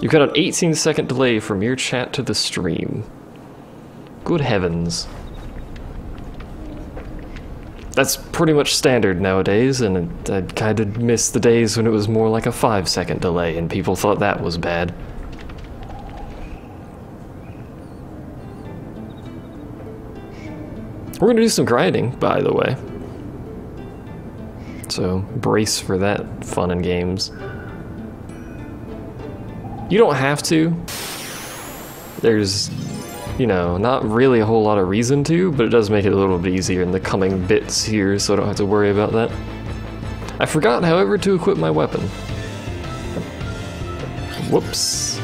You've got an 18-second delay from your chat to the stream. Good heavens. That's pretty much standard nowadays, and I kind of miss the days when it was more like a 5-second delay and people thought that was bad. We're gonna do some grinding, by the way. So, brace for that fun and games. You don't have to. There's, you know, not really a whole lot of reason to, but it does make it a little bit easier in the coming bits here, so I don't have to worry about that. I forgot, however, to equip my weapon. Whoops.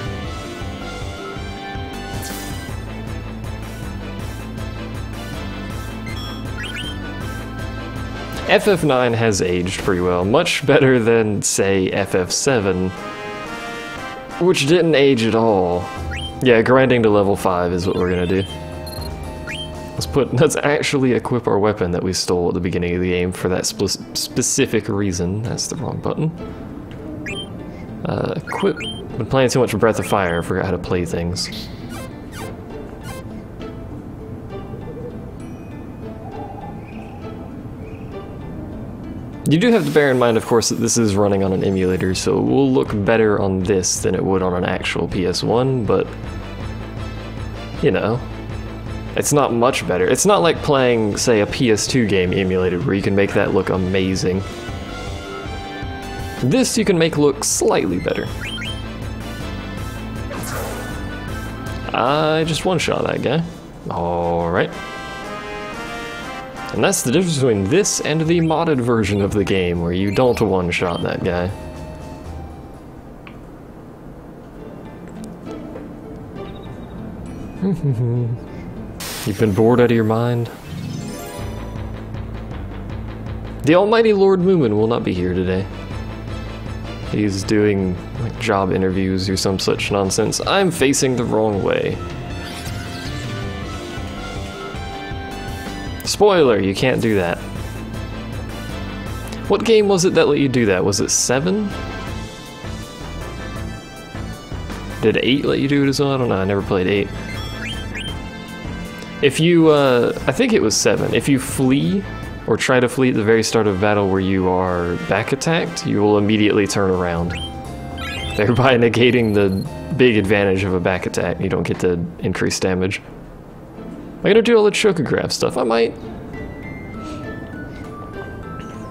FF9 has aged pretty well, much better than, say, FF7, which didn't age at all. Yeah, grinding to level 5 is what we're gonna do. Let's actually equip our weapon that we stole at the beginning of the game for that specific reason. That's the wrong button. Equip. Been playing too much Breath of Fire, I forgot how to play things. You do have to bear in mind, of course, that this is running on an emulator, so it will look better on this than it would on an actual PS1, but, you know, it's not much better. It's not like playing, say, a PS2 game emulated where you can make that look amazing. This you can make look slightly better. I just one-shot that guy. Alright. And that's the difference between this and the modded version of the game, where you don't one-shot that guy. You've been bored out of your mind? The almighty Lord Moomin will not be here today. He's doing like job interviews or some such nonsense. I'm facing the wrong way. Spoiler, you can't do that. What game was it that let you do that? Was it 7? Did 8 let you do it as well? I don't know, I never played 8. If you, I think it was 7. If you flee, or try to flee at the very start of battle where you are back attacked, you will immediately turn around. Thereby negating the big advantage of a back attack. You don't get to increase damage. Am I gonna do all the Chocograph stuff? I might.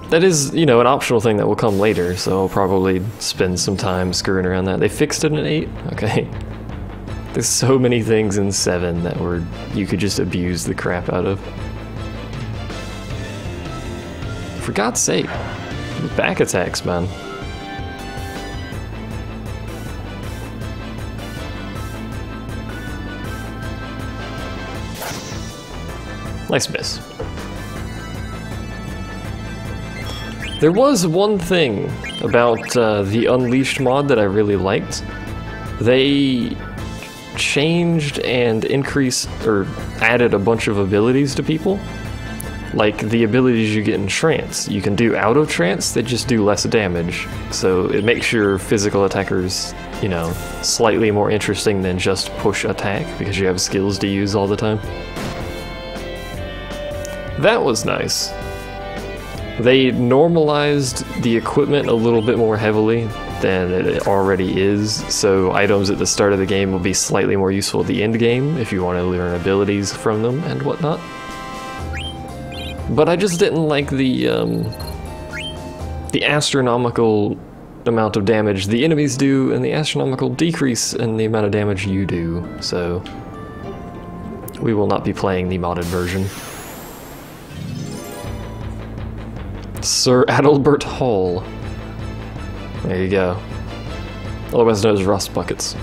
That is, you know, an optional thing that will come later, so I'll probably spend some time screwing around that. They fixed it in 8? Okay. There's so many things in 7 that you could just abuse the crap out of. For God's sake, back attacks, man. Nice miss. There was one thing about the Unleashed mod that I really liked. They changed and increased or added a bunch of abilities to people. Like the abilities you get in trance. You can do out of trance, they just do less damage. So it makes your physical attackers, you know, slightly more interesting than just push attack because you have skills to use all the time. That was nice. They normalized the equipment a little bit more heavily than it already is, so items at the start of the game will be slightly more useful at the end game if you want to learn abilities from them and whatnot. But I just didn't like the astronomical amount of damage the enemies do and the astronomical decrease in the amount of damage you do, so we will not be playing the modded version. Sir Adalbert Hall. There you go. Otherwise known as Rust Buckets.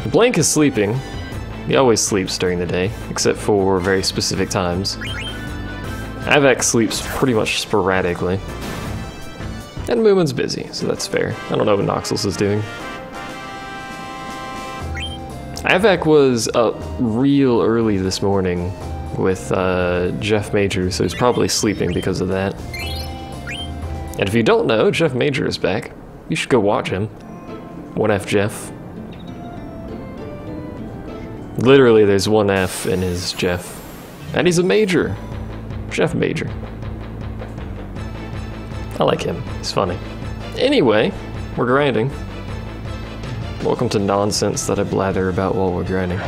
Blank is sleeping. He always sleeps during the day, except for very specific times. Avak sleeps pretty much sporadically. And Moomin's busy, so that's fair. I don't know what Noxus is doing. Avak was up real early this morning with Jeff Major, so he's probably sleeping because of that. And if you don't know, Jeff Major is back. You should go watch him. 1F Jeff. Literally, there's 1F in his Jeff. And he's a major. Jeff Major. I like him. He's funny. Anyway, we're grinding. Welcome to nonsense that I blather about while we're grinding.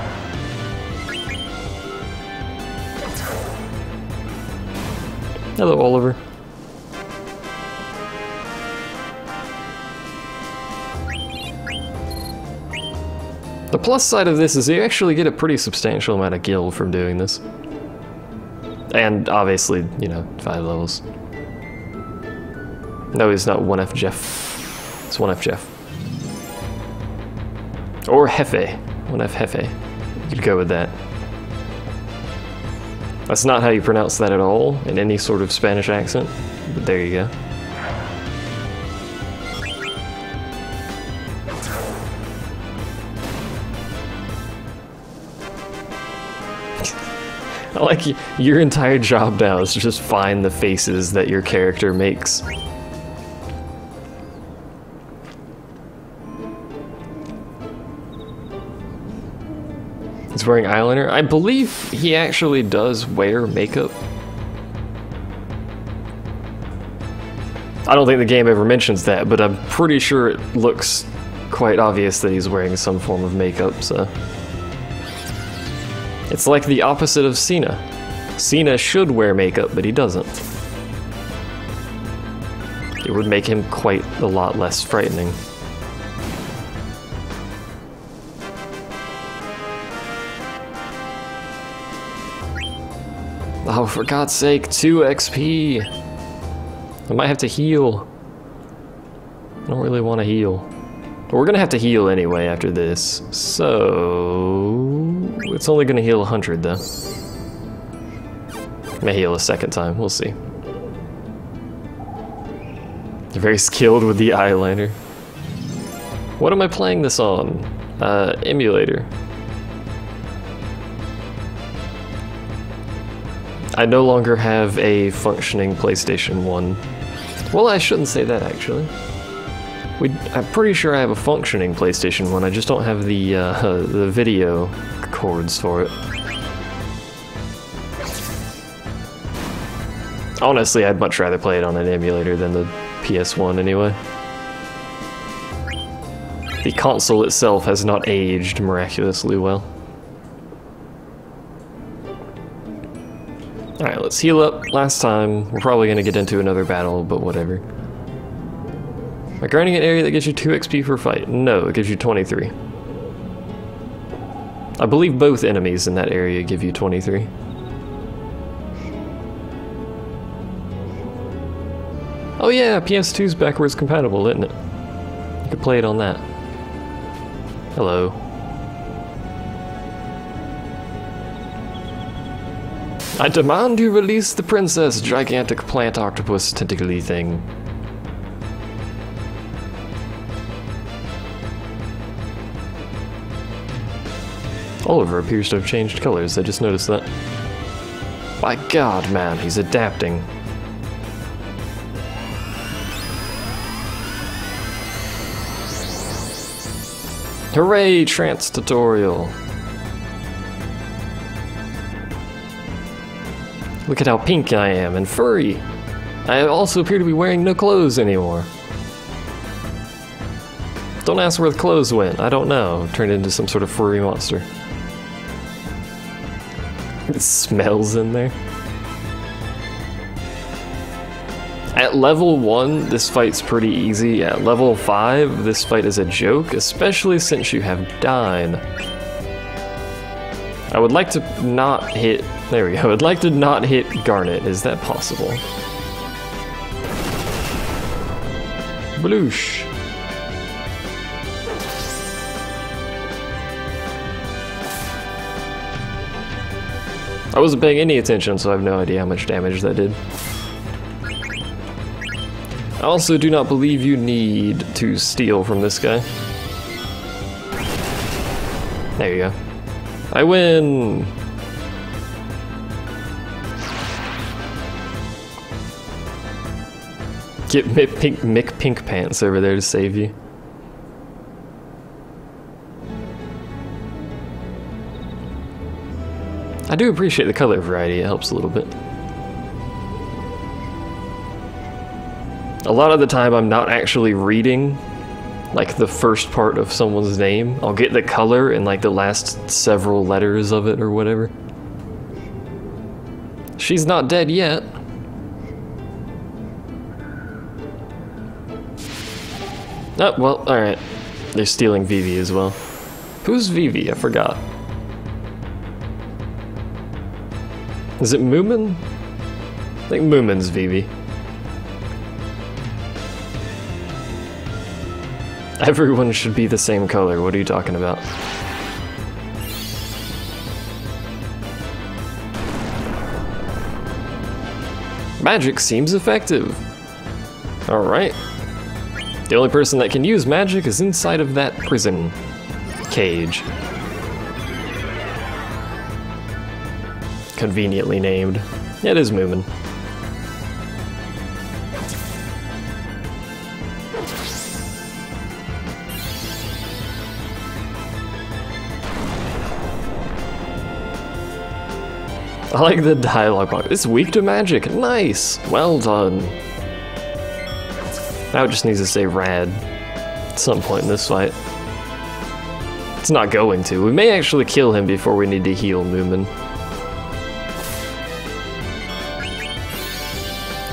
Hello, Oliver. The plus side of this is you actually get a pretty substantial amount of gil from doing this. And obviously, you know, 5 levels. No, he's not 1F Jeff. It's 1F Jeff. Or Hefe. 1F Hefe. You could go with that. That's not how you pronounce that at all, in any sort of Spanish accent, but there you go. I like your entire job now is to just find the faces that your character makes. He's wearing eyeliner. I believe he actually does wear makeup. I don't think the game ever mentions that, but I'm pretty sure it looks quite obvious that he's wearing some form of makeup, so... It's like the opposite of Cena. Cena should wear makeup, but he doesn't. It would make him quite a lot less frightening. Oh, for God's sake, 2 XP! I might have to heal. I don't really want to heal. But we're gonna have to heal anyway after this, so... It's only gonna heal 100 though. May heal a second time, we'll see. They're very skilled with the eyeliner. What am I playing this on? Emulator. I no longer have a functioning PlayStation 1. Well, I shouldn't say that actually. I'm pretty sure I have a functioning PlayStation 1, I just don't have the video cords for it. Honestly, I'd much rather play it on an emulator than the PS1 anyway. The console itself has not aged miraculously well. Alright, let's heal up. Last time, we're probably going to get into another battle, but whatever. Am I grinding an area that gives you 2 XP per fight? No, it gives you 23. I believe both enemies in that area give you 23. Oh yeah, PS2's backwards compatible, isn't it? You could play it on that. Hello. I demand you release the princess, gigantic plant octopus tentacly thing. Oliver appears to have changed colors, I just noticed that. By God, man, he's adapting. Hooray, trance tutorial. Look at how pink I am and furry. I also appear to be wearing no clothes anymore. Don't ask where the clothes went, I don't know. Turned into some sort of furry monster. It smells in there. At level 1, this fight's pretty easy. At level 5, this fight is a joke, especially since you have Dyne. I would like to not hit... There we go. I would like to not hit Garnet. Is that possible? Bloosh. I wasn't paying any attention, so I have no idea how much damage that did. I also do not believe you need to steal from this guy. There you go. I win! Get Mick Pink Pants over there to save you. I do appreciate the color variety, it helps a little bit. A lot of the time I'm not actually reading like the first part of someone's name. I'll get the color and like the last several letters of it or whatever. She's not dead yet. Oh, well, alright. They're stealing Vivi as well. Who's Vivi? I forgot. Is it Moomin? I think Moomin's Vivi. Everyone should be the same color. What are you talking about? Magic seems effective. Alright. The only person that can use magic is inside of that prison cage. Conveniently named. Yeah, it is Moomin. I like the dialogue box. It's weak to magic. Nice. Well done. Now it just needs to say rad at some point in this fight. It's not going to. We may actually kill him before we need to heal Moomin.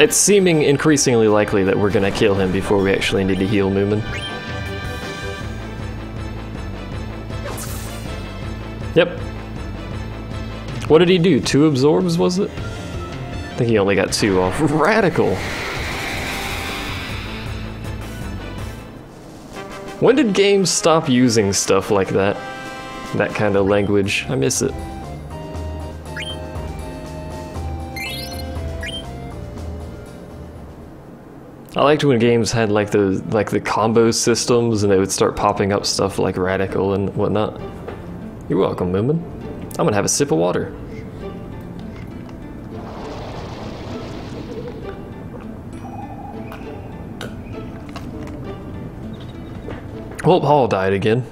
It's seeming increasingly likely that we're gonna kill him before we actually need to heal Moomin. Yep. What did he do? 2 absorbs, was it? I think he only got 2 off. Radical! When did games stop using stuff like that? That kind of language. I miss it. I liked when games had like the combo systems and they would start popping up stuff like Radical and whatnot. You're welcome, Moomin. I'm gonna have a sip of water. Well, Hall died again.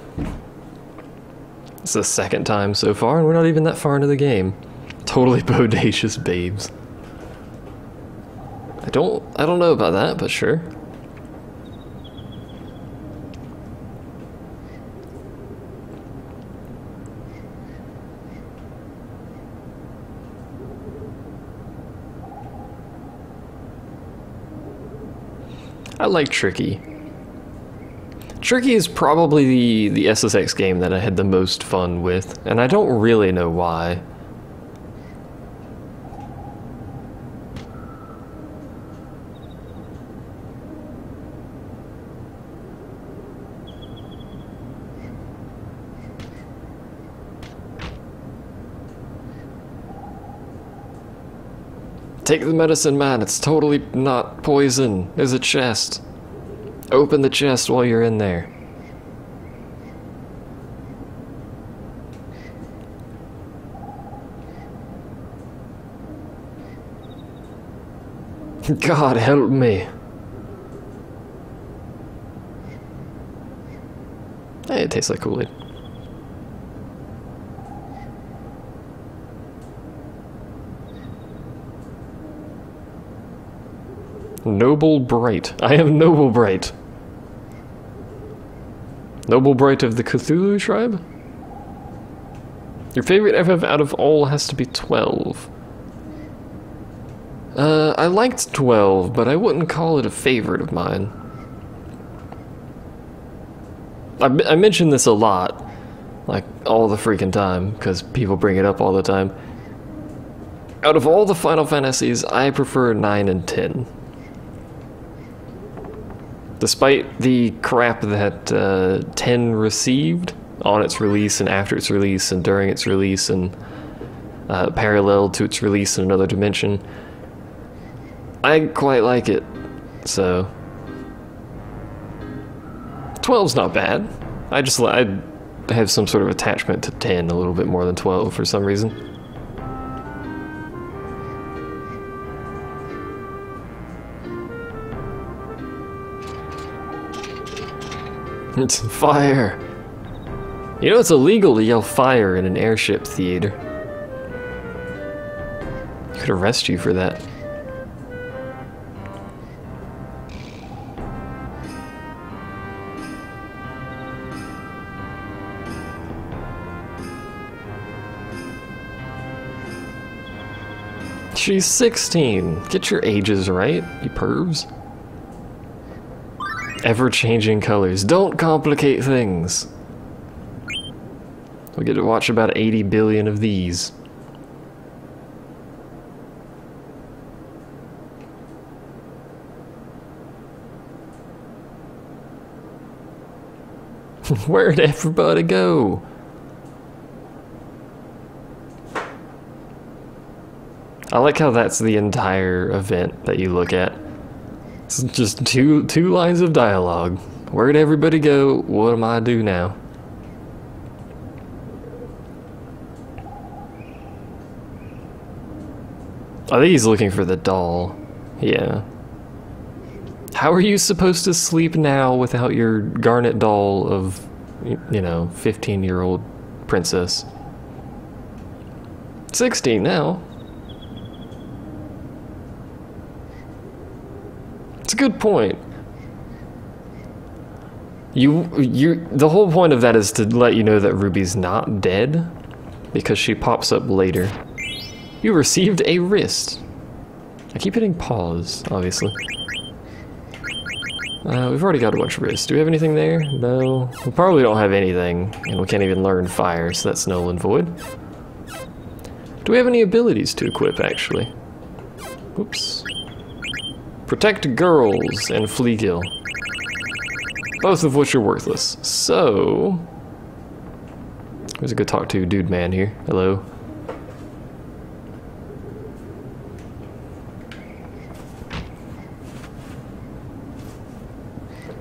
It's the 2nd time so far, and we're not even that far into the game. Totally bodacious babes. I don't know about that, but sure. I like Tricky. Tricky is probably the SSX game that I had the most fun with, and I don't really know why. Take the medicine, man. It's totally not poison. There's a chest. Open the chest while you're in there. God help me. Hey, it tastes like Kool-Aid. Noble Bright. I am Noble Bright. Noble Bright of the Cthulhu tribe? Your favorite FF out of all has to be 12. I liked 12, but I wouldn't call it a favorite of mine. I mention this a lot, like all the freaking time, because people bring it up all the time. Out of all the Final Fantasies, I prefer 9 and 10. Despite the crap that 10 received on its release and after its release and during its release and parallel to its release in another dimension, I quite like it, so 12's not bad. I have some sort of attachment to 10 a little bit more than 12 for some reason. It's fire! You know it's illegal to yell fire in an airship theater. Could arrest you for that. She's 16. Get your ages right, you pervs. Ever-changing colors. Don't complicate things. We get to watch about 80 billion of these. Where'd everybody go? I like how that's the entire event that you look at. It's just two lines of dialogue. Where'd everybody go? What am I do now? I think he's looking for the doll. Yeah. How are you supposed to sleep now without your garnet doll of, you know, 15-year-old princess? 16 now. It's a good point. The whole point of that is to let you know that Ruby's not dead, because she pops up later. You received a wrist. I keep hitting pause, obviously. We've already got a bunch of wrists. Do we have anything there? No. We probably don't have anything, and we can't even learn fire, so that's null and void. Do we have any abilities to equip, actually? Oops. Protect girls and flea kill. Both of which are worthless. So... who's a good talk to dude man here? Hello?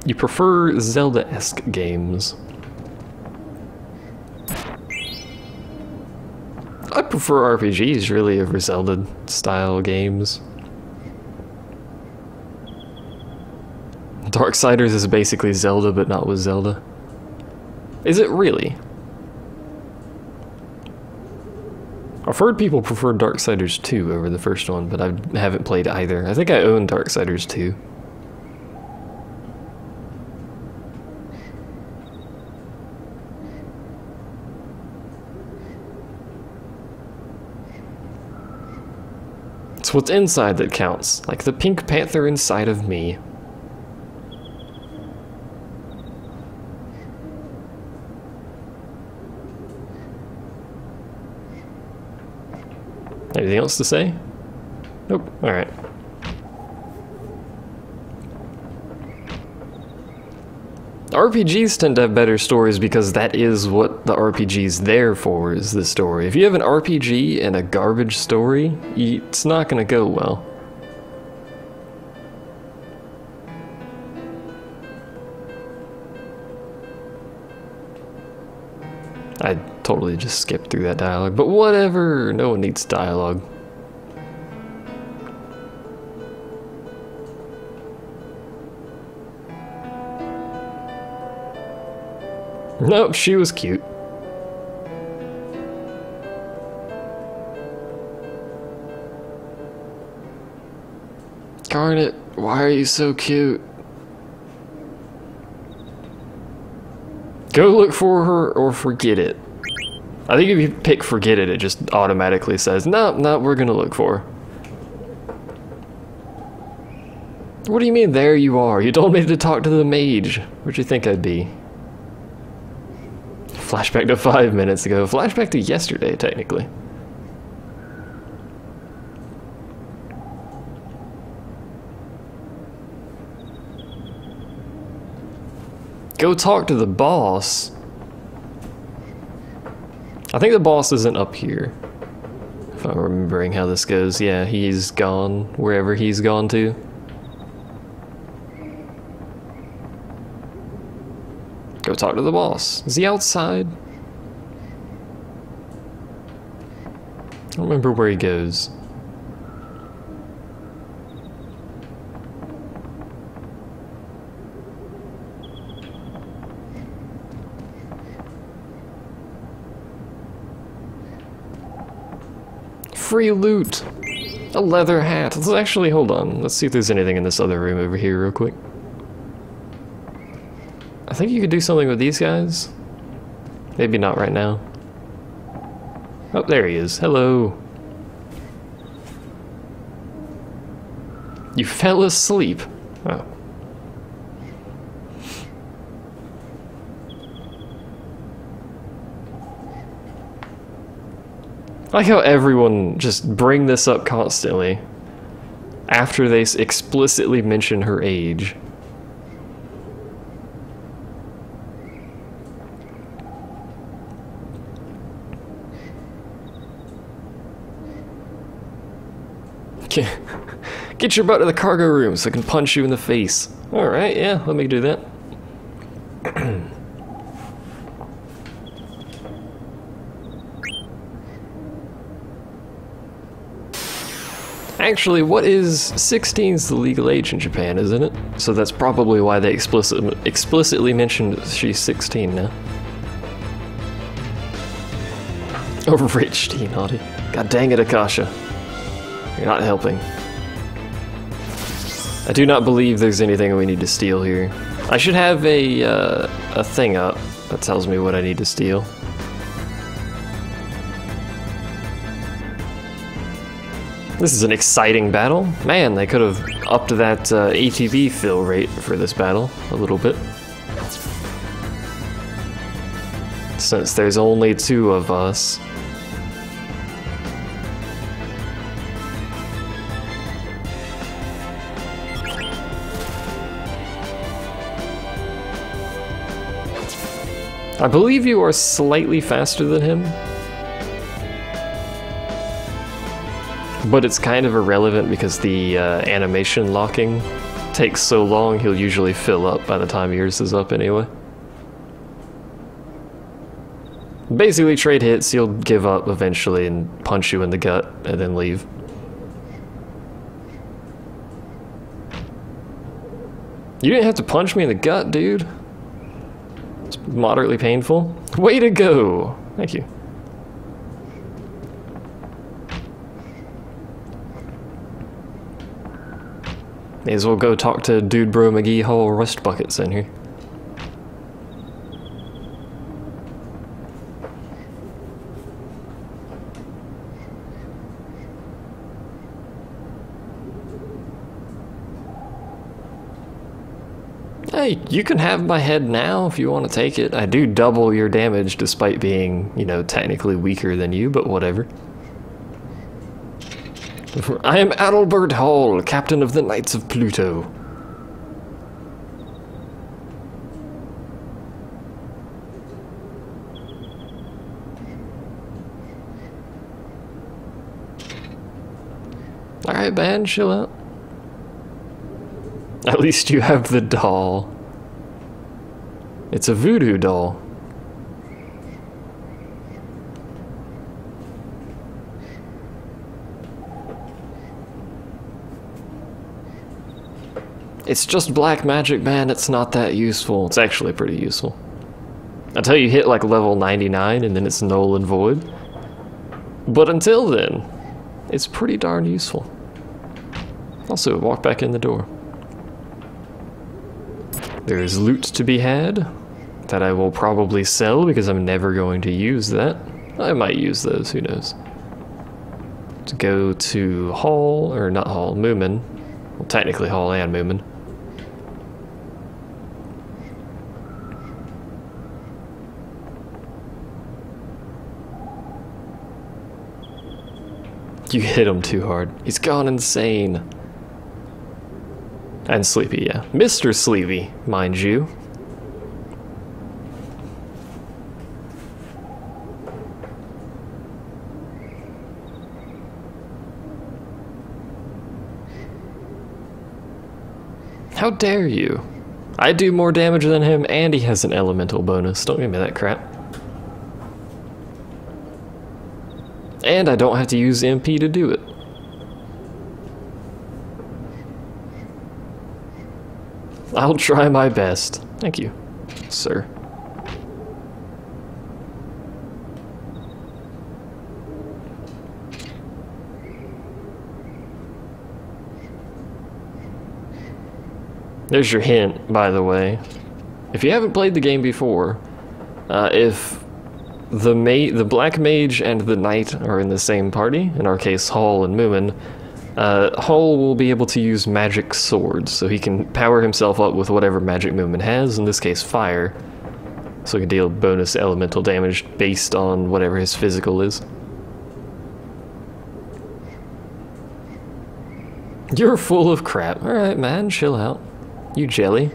You prefer Zelda-esque games. I prefer RPGs, really, over Zelda-style games. Darksiders is basically Zelda, but not with Zelda. Is it really? I've heard people prefer Darksiders 2 over the first one, but I haven't played either. I think I own Darksiders 2. It's what's inside that counts, like the Pink Panther inside of me. Anything else to say? Nope. Alright. RPGs tend to have better stories because that is what the RPG's there for, is the story. If you have an RPG and a garbage story, it's not gonna go well. I totally just skipped through that dialogue, but whatever, no one needs dialogue. Nope, she was cute. Garnet, why are you so cute? Go look for her or forget it. I think if you pick forget it, it just automatically says, no, we're gonna look for her. What do you mean, there you are? You told me to talk to the mage. Where'd you think I'd be? Flashback to 5 minutes ago. Flashback to yesterday, technically. Go talk to the boss. I think the boss isn't up here. If I'm remembering how this goes. Yeah, he's gone wherever he's gone to. Go talk to the boss. Is he outside? I don't remember where he goes. free loot! A leather hat. Let's actually, hold on. Let's see if there's anything in this other room over here real quick. I think you could do something with these guys. Maybe not right now. Oh, there he is. Hello. You fell asleep. Oh. I like how everyone just bring this up constantly after they explicitly mention her age. Get your butt to the cargo room so I can punch you in the face. Alright, yeah, let me do that. Actually, what is 16 is the legal age in Japan, isn't it? So that's probably why they explicitly mentioned she's 16 now. Oh, rich teen naughty. God dang it, Akasha. You're not helping. I do not believe there's anything we need to steal here. I should have a thing up that tells me what I need to steal. This is an exciting battle. Man, they could have upped that ATB fill rate for this battle a little bit. Since there's only 2 of us. I believe you are slightly faster than him. But it's kind of irrelevant because the animation locking takes so long, he'll usually fill up by the time yours is up anyway. Basically, trade hits, he'll give up eventually and punch you in the gut and then leave. You didn't have to punch me in the gut, dude. It's moderately painful. Way to go! Thank you. May as well go talk to Dude Bro McGee Hole Rust Buckets in here. Hey, you can have my head now if you want to take it. I do double your damage despite being, you know, technically weaker than you, but whatever. I am Adalbert Hall, captain of the Knights of Pluto. Alright, man, chill out. At least you have the doll. It's a voodoo doll. It's just black magic, man. It's not that useful. It's actually pretty useful. Until you hit like level 99 and then it's null and void. But until then, it's pretty darn useful. Also, walk back in the door. There's loot to be had that I will probably sell because I'm never going to use that. I might use those, who knows. To go to Hall, or not Hall, Moomin. Well, technically Hall and Moomin. You hit him too hard. He's gone insane. And Sleepy, yeah. Mr. Sleepy, mind you. How dare you? I do more damage than him, and he has an elemental bonus. Don't give me that crap. And I don't have to use MP to do it. I'll try my best. Thank you, sir. There's your hint, by the way. If you haven't played the game before, if the Black Mage and the Knight are in the same party, in our case Hall and Moomin, Hall will be able to use magic swords, so he can power himself up with whatever magic Moomin has, in this case fire, so he can deal bonus elemental damage based on whatever his physical is. You're full of crap. Alright, man, chill out. You jelly.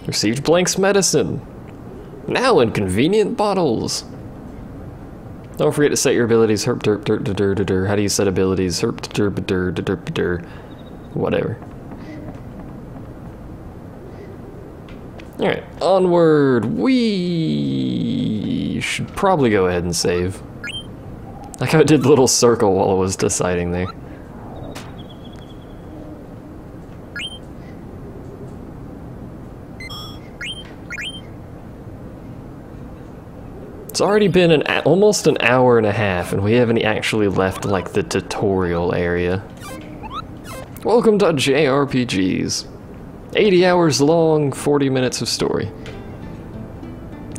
Received Blank's medicine. Now in convenient bottles. Don't forget to set your abilities. Herp derp dirt dur dur dur. How do you set abilities? Herp derp dur dur dur. Whatever. Alright, onward. We should probably go ahead and save. Like how I did the little circle while I was deciding there. It's already been almost an hour and a half, and we haven't actually left, like, the tutorial area. Welcome to JRPGs. 80 hours long, 40 minutes of story.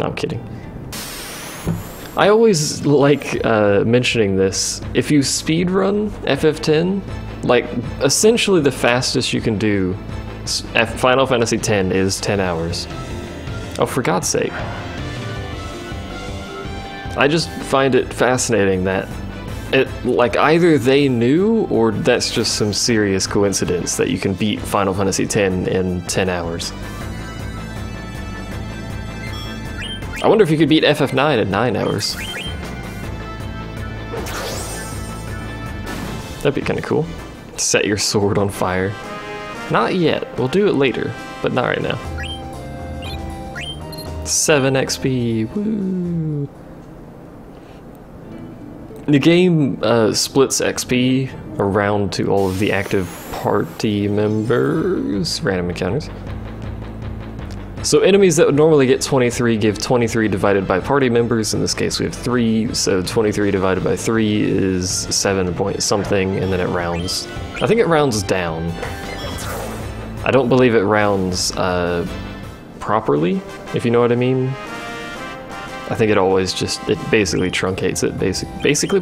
No, I'm kidding. I always like mentioning this. If you speedrun FF10, like, essentially the fastest you can do Final Fantasy X is 10 hours. Oh, for God's sake. I just find it fascinating that like either they knew or that's just some serious coincidence that you can beat Final Fantasy X in 10 hours. I wonder if you could beat FF9 in 9 hours. That'd be kind of cool. Set your sword on fire. Not yet. We'll do it later, but not right now. 7 XP. Woo! The game splits XP around to all of the active party members, random encounters. So enemies that would normally get 23 give 23 divided by party members. In this case we have 3, so 23 divided by 3 is 7 point something, and then it rounds. I think it rounds down. I don't believe it rounds properly, if you know what I mean. I think it always just, it basically truncates it, basically.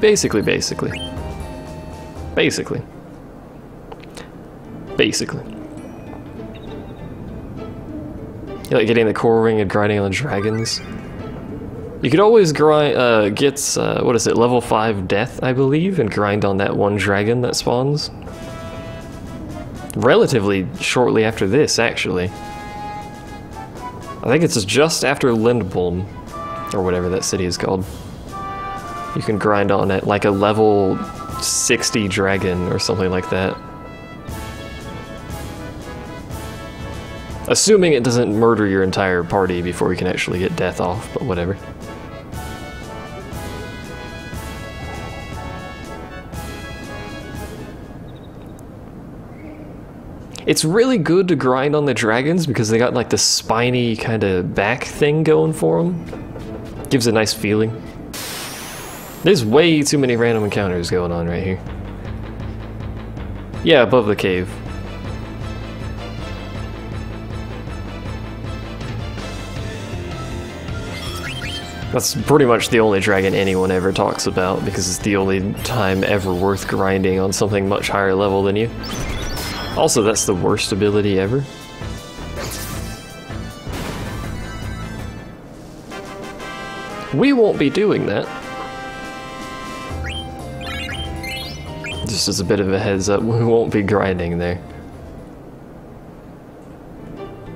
You like getting the core ring and grinding on the dragons? You could always grind, get, what is it, level 5 death, I believe, and grind on that one dragon that spawns. Relatively shortly after this, actually. I think it's just after Lindblom. Or whatever that city is called. You can grind on it like a level 60 dragon or something like that. Assuming it doesn't murder your entire party before you can actually get death off, but whatever. It's really good to grind on the dragons because they got like the spiny kind of back thing going for them. Gives a nice feeling. There's way too many random encounters going on right here. Yeah, above the cave. That's pretty much the only dragon anyone ever talks about because it's the only time ever worth grinding on something much higher level than you. Also, that's the worst ability ever. We won't be doing that. Just as a bit of a heads up, we won't be grinding there.